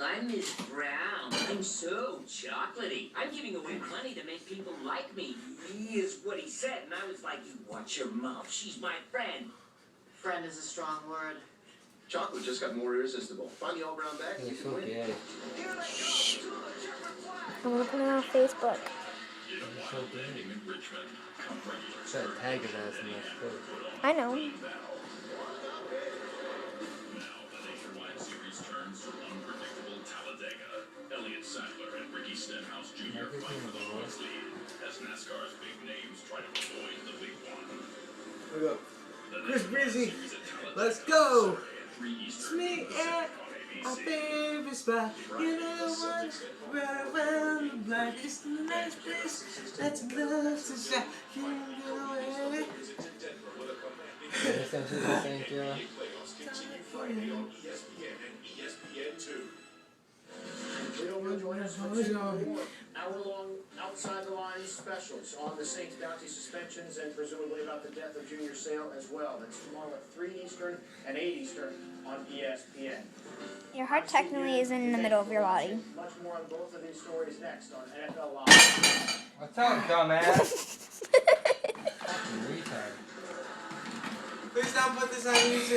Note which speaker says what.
Speaker 1: I'm Miss Brown. I'm so chocolatey. I'm giving away money to make people like me, is what he said. And I was like, you watch your mouth. She's my friend.
Speaker 2: Friend is a strong word.
Speaker 3: Chocolate just got more irresistible. Find the all-brown bag and you can win.
Speaker 1: Here they go.
Speaker 4: I'm gonna put it on Facebook.
Speaker 5: Try to tag his ass in that stuff.
Speaker 4: I know.
Speaker 5: Chris Breezy, let's go! It's me at my favorite spot. You know what? Right around the block. It's the nice place. That's love to shine. Can't get away.
Speaker 6: Hour-long outside the lines specials on the Saints bounty suspensions and presumably about the death of Junior Sale as well. That's tomorrow at 3 Eastern and 8 Eastern on ESPN.
Speaker 4: Your heart technically is in the middle of your body.
Speaker 6: Much more on both of these stories next on NFL Live.
Speaker 5: What's up, dumbass? Fucking retard. Please don't put this on YouTube.